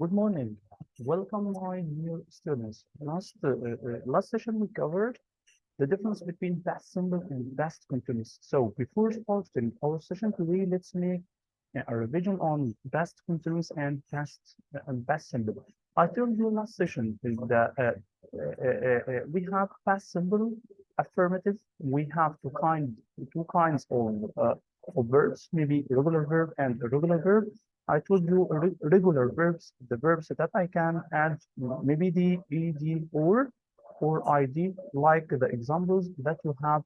Good morning. Welcome, my new students. Last session we covered the difference between past simple and past continuous. So before starting our session today, let's make a revision on past continuous and past simple. I told you last session is that we have past simple, affirmative. We have two kinds of verbs, maybe regular verb and irregular verb. I told you regular verbs, the verbs that I can add maybe the ed or id, like the examples that you have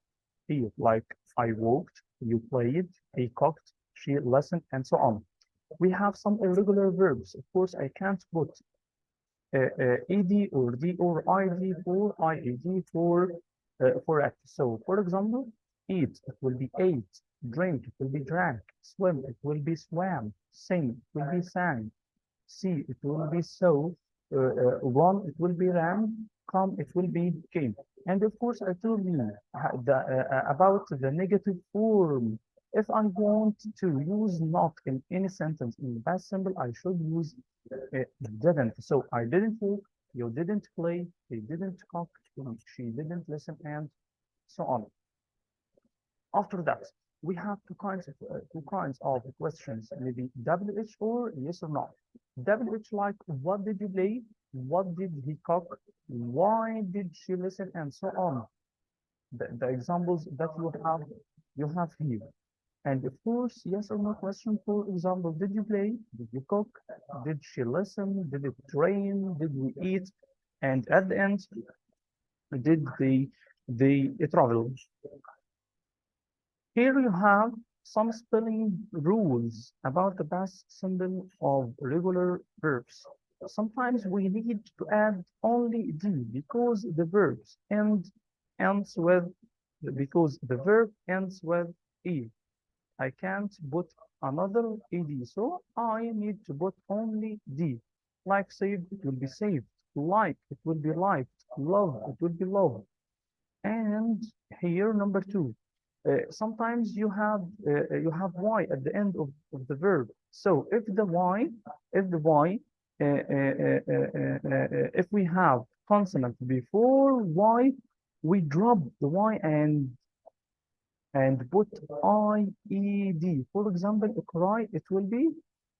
here, like I walked, you played, he cooked, she listened, and so on. We have some irregular verbs. Of course, I can't put ed or d or id for ied for act. So, for example, eat, it will be ate, drink, it will be drank, swim, it will be swam, sing, it will be sang, see, it will be so, run, it will be ran, come, it will be came. And of course, I told you about the negative form. If I want to use not in any sentence in the past simple, I should use didn't. So I didn't walk, you didn't play, he didn't cook, she didn't listen, and so on. After that, we have two kinds of questions, maybe WH or yes or no. WH like what did you play? What did he cook? Why did she listen? And so on. The examples that you have here. And of course, yes or no question, for example, did you play? Did you cook? Did she listen? Did it rain? Did we eat? And at the end, did they travel? Here you have some spelling rules about the past simple of regular verbs. Sometimes we need to add only d because the verbs ends with because the verb ends with e. I can't put another ed, so I need to put only d. Like saved, it will be saved. Like, it will be liked. Love, it will be loved. And here, number two, sometimes you have y at the end of the verb. So if the y, if we have consonant before y, we drop the y and put ied. For example, a cry, it will be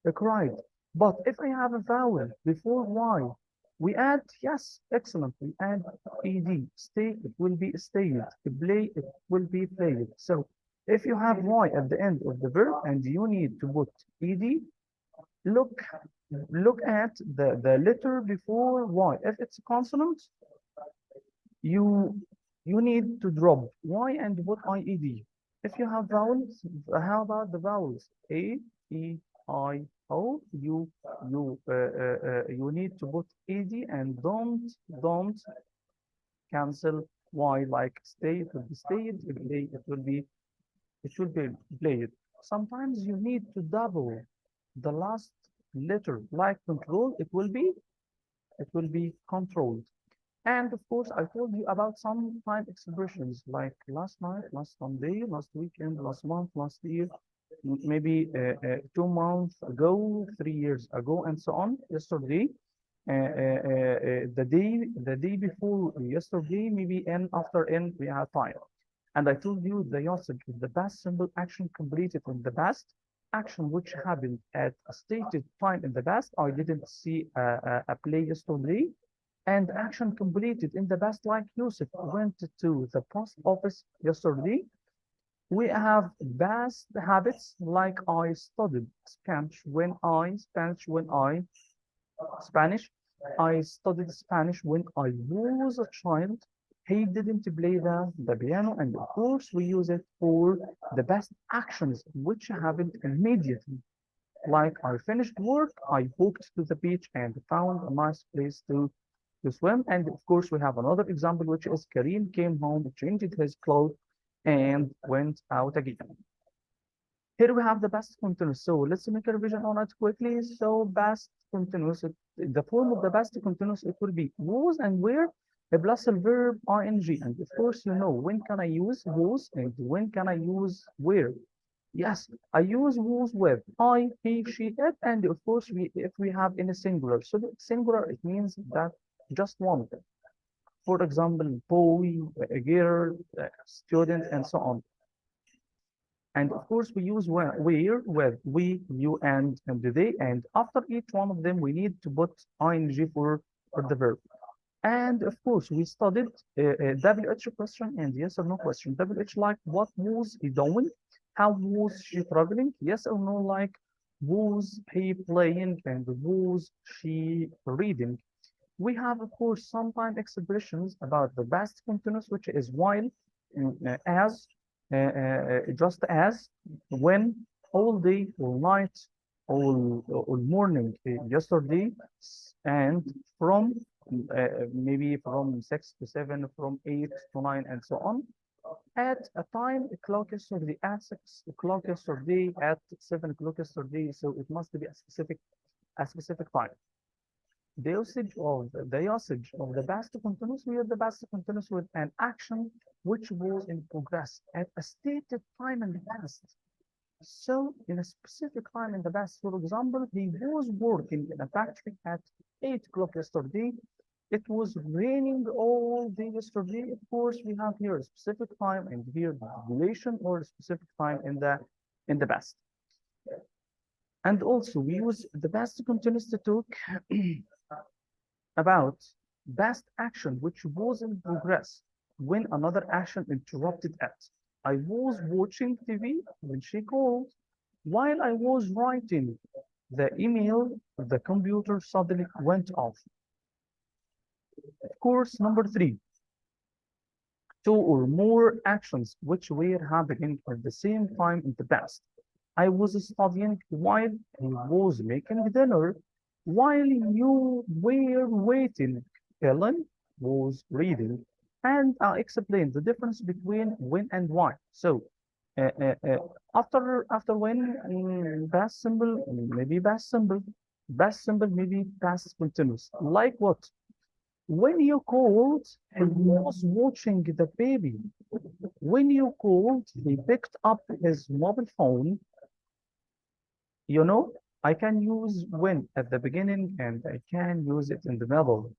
a cried. But if I have a vowel before y, we add, yes, excellent. We add ed. Stay, it will be stayed. Play, it will be played. So if you have y at the end of the verb and you need to put ed, look look at the letter before y. If it's a consonant, you you need to drop y and put ied. If you have vowels, how about the vowels? A, E, I, O. You need to put ed and don't cancel y, like stay, it will be stayed, play, it will be played. Sometimes you need to double the last letter, like control, it will be controlled. And of course, I told you about some time expressions like last night, last Sunday, last weekend, last month, last year, maybe 2 months ago, 3 years ago, and so on. Yesterday, the day before yesterday, maybe n after n, we have time. And I told you the usage is the past simple action completed in the past, action which happened at a stated time in the past. I didn't see a play yesterday. And action completed in the past, like Yusuf went to the post office yesterday. We have past habits, like I studied Spanish. I studied Spanish when I was a child. He didn't play the piano, and of course we use it for the past actions which happened immediately. Like I finished work, I walked to the beach and found a nice place to swim. And of course, we have another example, which is Karim came home, changed his clothes, and went out again. Here we have the past continuous. So let's make a revision on it quickly. So past continuous, the form of the past continuous, it will be was and where plus a verb ing. And of course, you know when can I use was and when can I use where. Yes, I use was with I, he, she, it, and of course if we have in a singular. So the singular it means that just one. For example, boy, a girl, student, and so on. And of course, we use where with we, you, and they. And after each one of them, we need to put ing for the verb. And of course, we studied WH question and yes or no question. WH like what was he doing? How was she traveling? Yes or no like was he playing and was she reading? We have, of course, sometimes expressions about the past continuous, which is while, as, just as, when, all day, all night, all morning, yesterday, and from maybe from 6 to 7, from 8 to 9, and so on. At a time, o'clock yesterday, at 6 o'clock yesterday, at 7 o'clock yesterday. So it must be a specific time. The usage of the past continuous with the past continuous with an action which was in progress at a stated time in the past. So in a specific time in the past, for example, he was working in a factory at 8 o'clock yesterday. It was raining all day yesterday. Of course, we have here a specific time and here the duration or a specific time in the past. And also we use the past continuous to talk about past action which was in progress when another action interrupted it. I was watching TV when she called. While I was writing the email, the computer suddenly went off. Of course, number three, two or more actions which were happening at the same time in the past. I was studying while he was making dinner. While you were waiting, Ellen was reading. And I explained the difference between when and why. So after when, past simple, maybe past simple, maybe past continuous. Like what? When you called, he was watching the baby. When you called, he picked up his mobile phone. You know, I can use when at the beginning and I can use it in the middle.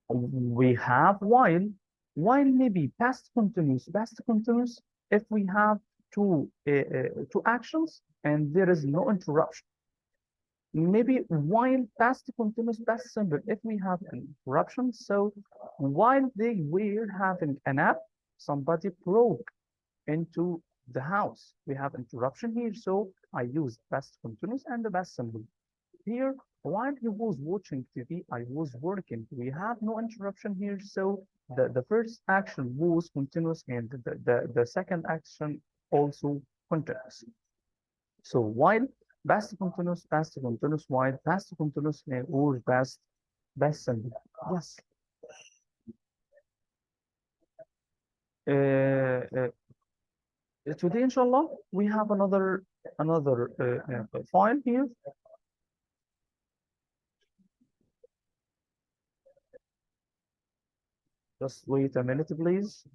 We have while maybe past continuous if we have two actions and there is no interruption. Maybe while past continuous, past simple, if we have an interruption. So while they were having a nap, somebody broke into the house. We have interruption here, so I use past continuous and the past simple. Here, while he was watching TV, I was working. We have no interruption here, so the first action was continuous and the second action also continuous. So while past continuous, while past continuous, or past simple. Yes. Uh, Today, inshallah, we have another file here. Just wait a minute, please.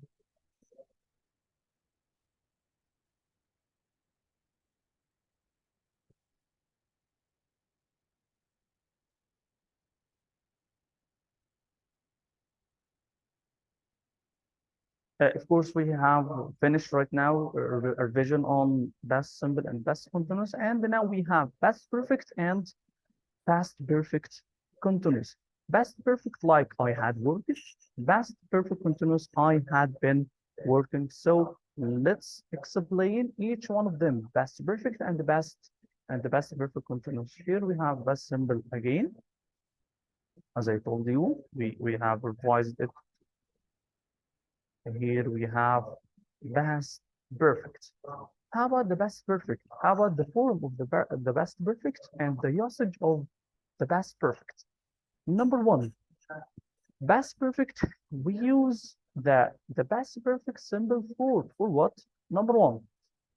Of course, we have finished right now a revision on past simple and past continuous, and now we have past perfect and past perfect continuous. Past perfect, like I had worked. Past perfect continuous, I had been working. So let's explain each one of them. Past perfect and the past perfect continuous. Here we have past simple again. As I told you, we have revised it. Here we have past perfect. How about the past perfect? How about the form of the past perfect and the usage of the past perfect? Number one, past perfect, we use the past perfect symbol for what? Number one,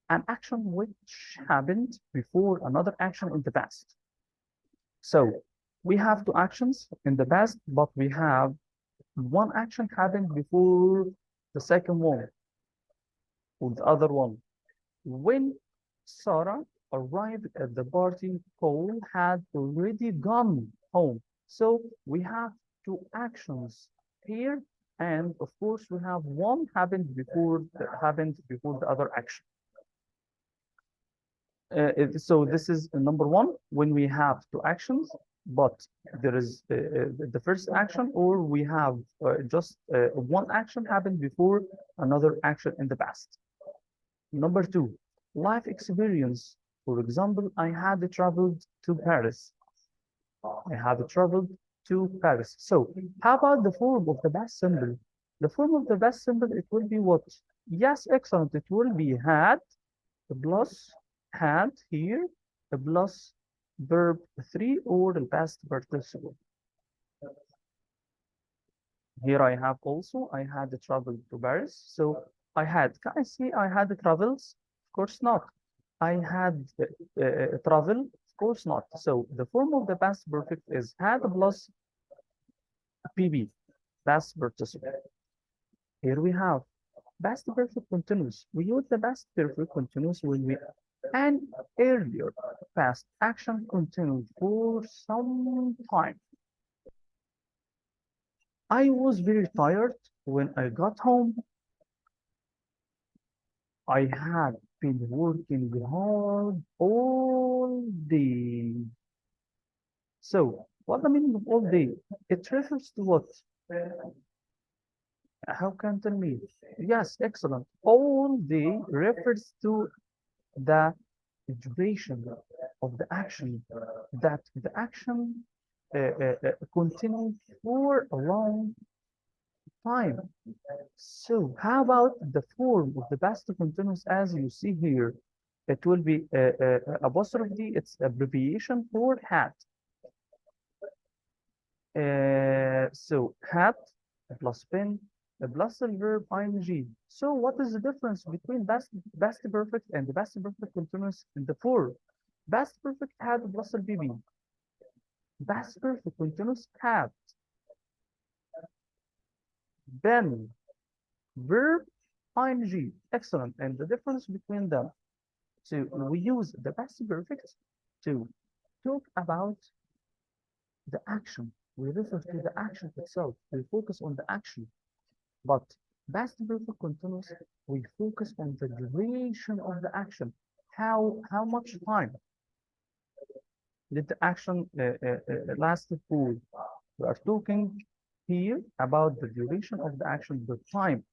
an action which happened before another action in the past. So we have two actions in the past, but we have one action happened before the second one or the other one. When Sarah arrived at the party, Paul had already gone home. So we have two actions here, and of course we have one happened before the other action. So this is number one when we have two actions, but there is the first action, or we have just one action happened before another action in the past. Number two, life experience. For example, I had traveled to Paris. I have traveled to Paris. So how about the form of the past simple? The form of the past simple, it will be what? Yes, excellent. It will be had plus had here plus verb 3 or the past participle. Here I have also, I had traveled to Paris. So I had, can I say I had travels? Of course not. I had travel? Of course not. So the form of the past perfect is had plus PB, past participle. Here we have past perfect continuous. We use the past perfect continuous when we an earlier past action continued for some time. I was very tired when I got home. I had been working hard all day. So, what the meaning of all day? It refers to what? How can you tell me? Yes, excellent. All day refers to the duration of the action, that the action continued for a long time. So how about the form of the past continuous as you see here? It will be apostrophe D, it's abbreviation for had. So had plus pen plus the verb ing. So what is the difference between past perfect and the past perfect continuous in the form? Past perfect had plus BB. Past perfect continuous had been verb ing. Excellent. And the difference between them. So we use the past perfect to talk about the action. We refer to the action itself. We focus on the action. But past perfect continuous, we focus on the duration of the action. How much time did the action last for? We are talking here about the duration of the action, the time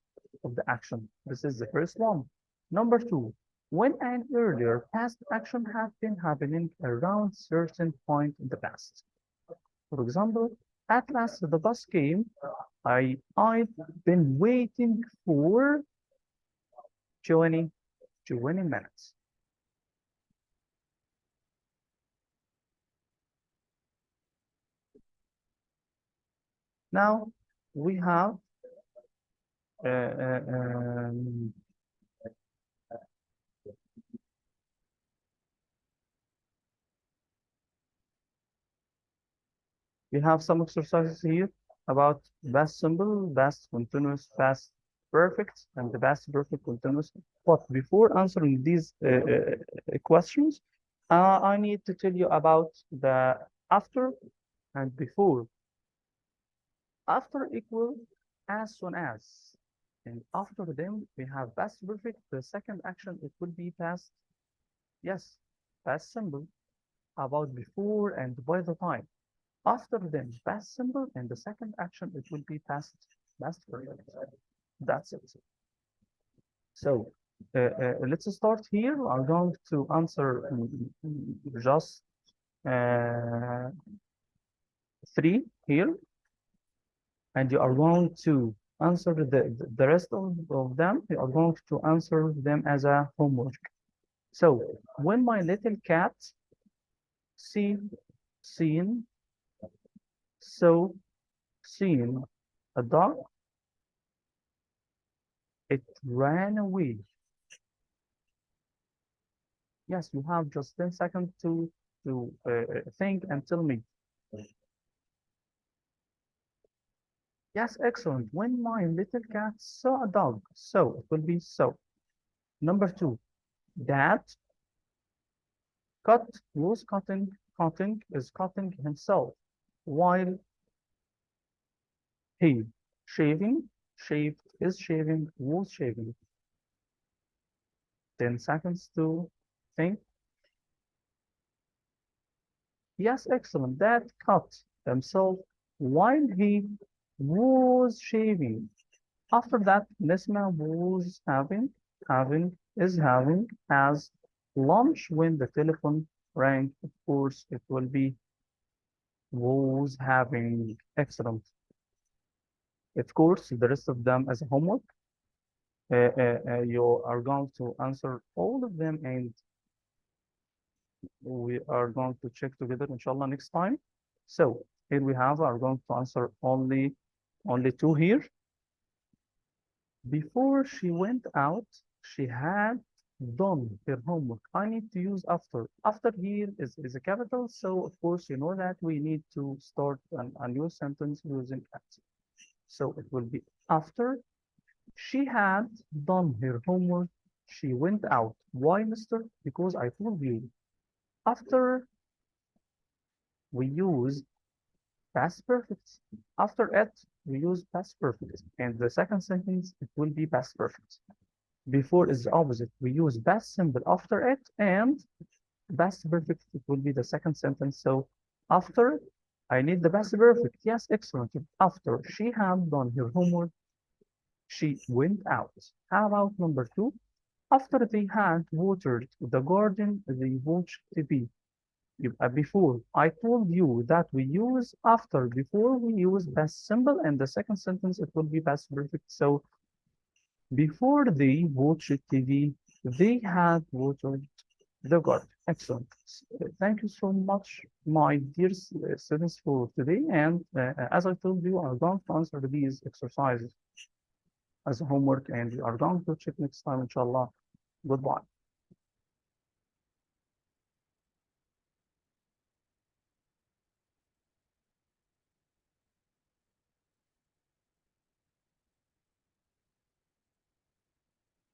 of the action. This is the first one. Number two, when an earlier past action has been happening around certain point in the past. For example, at last the bus came. I've been waiting for 20 minutes. Now we have uh, uh, um, we have some exercises here about past simple, past continuous, past perfect, and the past perfect continuous. But before answering these questions, I need to tell you about the after and before. After equal as soon as. And after them, we have past perfect. The second action, it will be past, yes, past simple, about before and by the time. After them, past simple, and the second action, it will be past perfect. That's it. So let's start here. I'm going to answer just uh, three here, and you are going to answer the rest of them. You are going to answer them as a homework. So when my little cat seen, so seen a dog, it ran away. Yes, you have just 10 seconds to think and tell me. Yes, excellent. When my little cat saw a dog, so it will be so. Number two, Dad was cutting is cutting himself while he shaving, shaved is shaving, was shaving. 10 seconds to think. Yes, excellent. Dad cut himself while he was shaving. After that, Nesma was having as lunch when the telephone rang. Of course, it will be was having. Excellent. Of course, the rest of them as homework. You are going to answer all of them, and we are going to check together, inshallah, next time. So here we have, are going to answer only two here. Before she went out, she had done her homework. I need to use after. After here is a capital, so of course you know that we need to start a new sentence using at. So it will be after she had done her homework, she went out. Why, mister? Because I told you, after we use past perfect. After it, we use past perfect. And the second sentence, it will be past perfect. Before is the opposite. We use past simple after it, and past perfect, it will be the second sentence. So after, I need the past perfect. Yes, excellent. After she had done her homework, she went out. How about number two? After they had watered the garden, they watched TV. Before, I told you that we use after. Before, we use past simple, and the second sentence, it will be past perfect. So before they watched TV, they had watered the garden. Excellent. Thank you so much, my dear students, for today. And as I told you, I'm going to answer these exercises as homework, and we are going to check next time, inshallah. Goodbye.